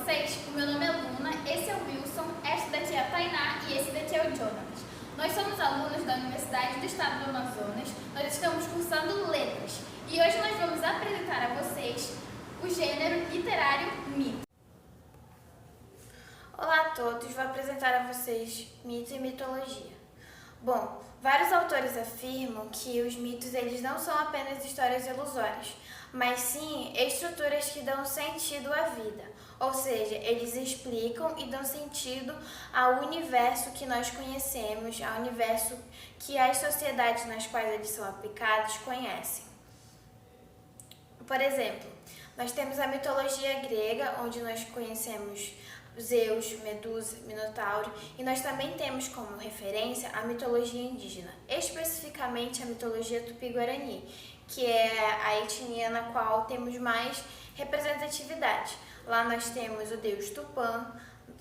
vocês? O meu nome é Luna, esse é o Wilson, esta daqui é a Tainá e esse daqui é o Jonas. Nós somos alunos da Universidade do Estado do Amazonas, nós estamos cursando Letras e hoje nós vamos apresentar a vocês o gênero literário mito. Olá a todos, vou apresentar a vocês mito e mitologia. Bom, vários autores afirmam que os mitos eles não são apenas histórias ilusórias, mas sim estruturas que dão sentido à vida, ou seja, eles explicam e dão sentido ao universo que nós conhecemos, ao universo que as sociedades nas quais eles são aplicados conhecem. Por exemplo, nós temos a mitologia grega, onde nós conhecemos Zeus, Medusa, Minotauro, e nós também temos como referência a mitologia indígena, especificamente a mitologia Tupi-Guarani, que é a etnia na qual temos mais representatividade. Lá nós temos o deus Tupã,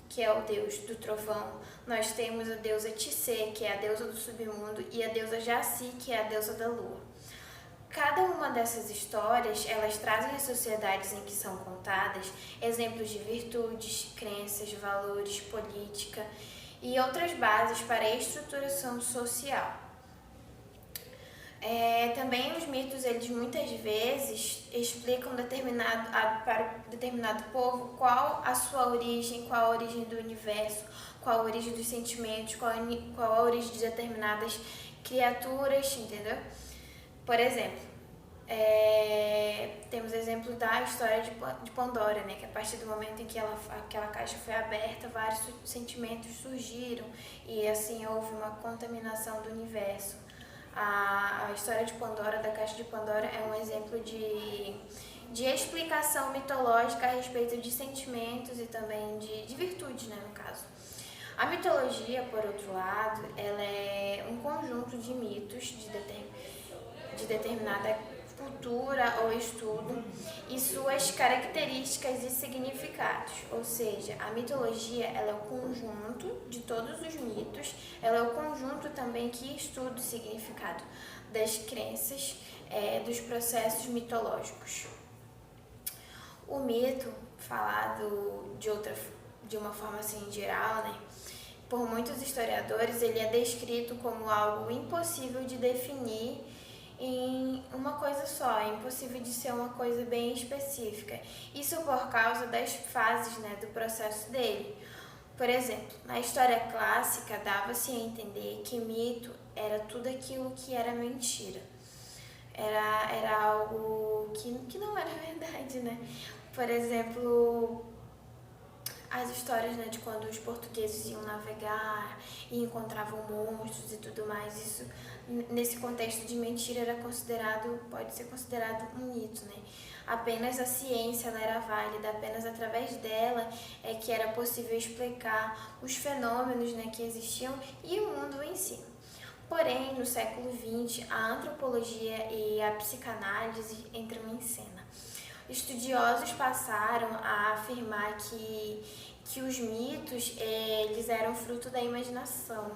que é o deus do trovão, nós temos a deusa Tissé, que é a deusa do submundo, e a deusa Jaci, que é a deusa da lua. Cada uma dessas histórias, elas trazem às sociedades em que são contadas exemplos de virtudes, crenças, valores, política e outras bases para a estruturação social. Também os mitos, eles muitas vezes explicam para determinado povo qual a sua origem, qual a origem do universo, qual a origem dos sentimentos, qual a origem de determinadas criaturas, entendeu? Por exemplo, temos exemplo da história de Pandora, né? Que a partir do momento em que aquela caixa foi aberta, vários sentimentos surgiram e assim houve uma contaminação do universo. A história de Pandora, da caixa de Pandora, é um exemplo de explicação mitológica a respeito de sentimentos e também de virtudes, né, no caso. A mitologia, por outro lado, ela é um conjunto de mitos de determinada cultura ou estudo e suas características e significados. Ou seja, a mitologia ela é o conjunto de todos os mitos, ela é o conjunto também que estuda o significado das crenças, dos processos mitológicos. O mito, falado de uma forma assim geral, né? Por muitos historiadores, ele é descrito como algo impossível de definir em uma coisa só, é impossível de ser uma coisa bem específica. Isso por causa das fases, né, do processo dele. Por exemplo, na história clássica, dava-se a entender que mito era tudo aquilo que era mentira. Era algo que não era verdade, né? Por exemplo, as histórias, né, de quando os portugueses iam navegar e encontravam monstros e tudo mais, isso nesse contexto de mentira pode ser considerado um mito, né? Apenas a ciência ela era válida, apenas através dela é que era possível explicar os fenômenos, né, que existiam e o mundo em si. Porém, no século XX, a antropologia e a psicanálise entram em cena. Estudiosos passaram a afirmar que os mitos eles eram fruto da imaginação.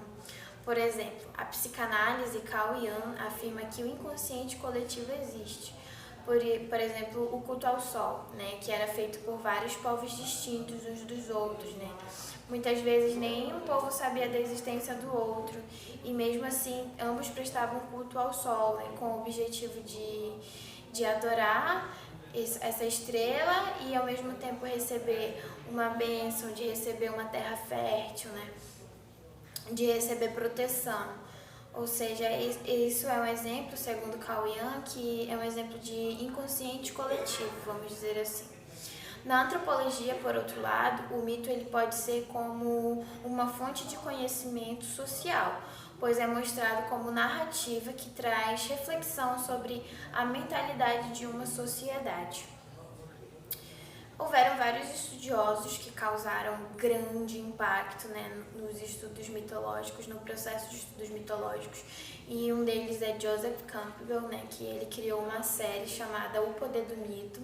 Por exemplo, a psicanálise Carl Jung afirma que o inconsciente coletivo existe. Por exemplo, o culto ao sol, né, que era feito por vários povos distintos uns dos outros, né? Muitas vezes nem um povo sabia da existência do outro e mesmo assim ambos prestavam culto ao sol, né, com o objetivo de adorar essa estrela e ao mesmo tempo receber uma bênção, de receber uma terra fértil, né? De receber proteção. Ou seja, isso é um exemplo, segundo Carl Jung, que é um exemplo de inconsciente coletivo, vamos dizer assim. Na antropologia, por outro lado, o mito ele pode ser como uma fonte de conhecimento social, pois é mostrado como narrativa que traz reflexão sobre a mentalidade de uma sociedade. Houveram vários estudiosos que causaram grande impacto, né, nos estudos mitológicos, no processo de estudos mitológicos, e um deles é Joseph Campbell, né, que ele criou uma série chamada O Poder do Mito,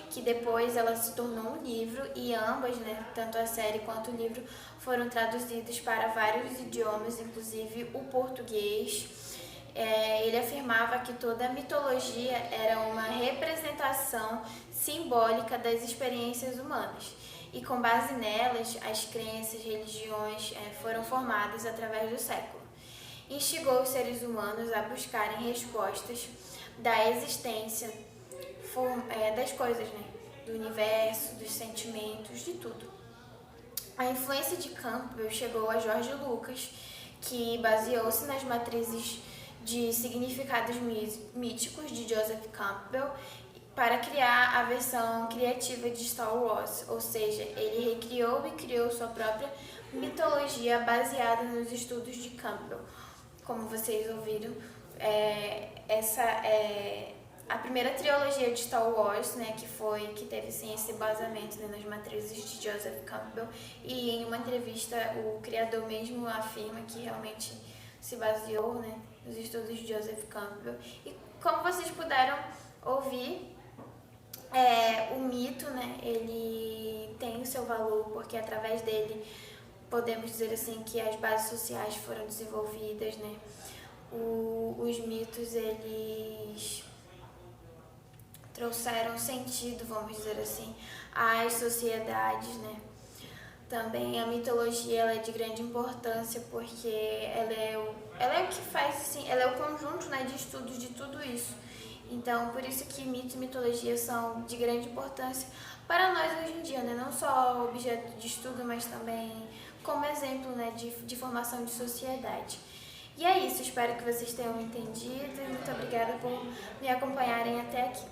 que depois ela se tornou um livro e ambas, né, tanto a série quanto o livro, foram traduzidos para vários idiomas, inclusive o português. Ele afirmava que toda a mitologia era uma representação simbólica das experiências humanas e com base nelas, as crenças, religiões foram formadas através do século. Instigou os seres humanos a buscarem respostas da existência, das coisas, né? Do universo, dos sentimentos, de tudo. A influência de Campbell chegou a George Lucas, que baseou-se nas matrizes de significados míticos de Joseph Campbell para criar a versão criativa de Star Wars, ou seja, ele recriou e criou sua própria mitologia baseada nos estudos de Campbell. Como vocês ouviram, essa é a primeira trilogia de Star Wars, né, que teve sim esse basamento, né, nas matrizes de Joseph Campbell, e em uma entrevista o criador mesmo afirma que realmente se baseou, né, nos estudos de Joseph Campbell. E como vocês puderam ouvir, o mito, né, ele tem o seu valor, porque através dele podemos dizer assim que as bases sociais foram desenvolvidas, né. Os mitos, eles trouxeram sentido, vamos dizer assim, às sociedades, né. Também a mitologia, ela é de grande importância porque ela é o que faz, assim, ela é o conjunto, né, de estudos de tudo isso. Então, por isso que mito e mitologia são de grande importância para nós hoje em dia, né? Não só objeto de estudo, mas também como exemplo, né, de formação de sociedade. E é isso, espero que vocês tenham entendido e muito obrigada por me acompanharem até aqui.